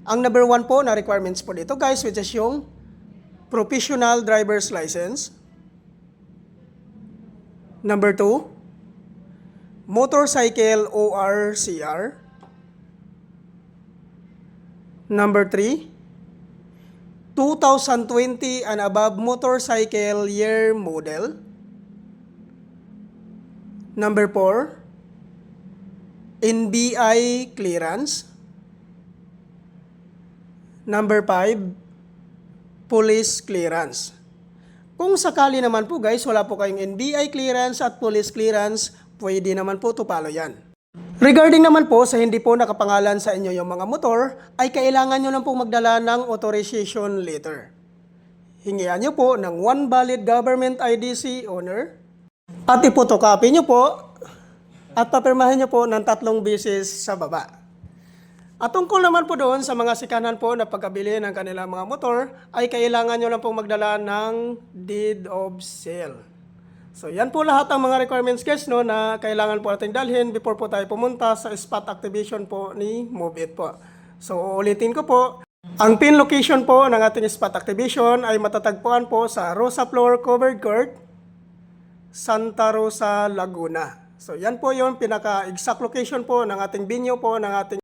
Ang number 1 po na requirements po dito guys, which is yung professional driver's license. Number 2, motorcycle ORCR. Number 3, 2020 and above motorcycle year model. Number 4, NBI clearance. Number 5, police clearance. Kung sakali naman po guys, wala po kayong NBI clearance at police clearance, pwede naman po tupalo yan. Regarding naman po sa hindi po nakapangalan sa inyo yung mga motor, ay kailangan nyo lang po magdala ng authorization letter. Hingian nyo po ng one valid government IDC owner at ipotocopy nyo po at papirmahin nyo po ng 3 beses sa baba. At tungkol naman po doon sa mga sikanan po na pagkabili ng kanilang mga motor, ay kailangan nyo lang po magdala ng deed of sale. So yan po lahat ang mga requirements guys no, na kailangan po natin dalhin before po tayo pumunta sa spot activation po ni MoveIt po. So ulitin ko po, ang pin location po ng ating spot activation ay matatagpuan po sa Rosa Floor Covered Court, Santa Rosa, Laguna. So yan po yung pinaka-exact location po ng ating venue po ng ating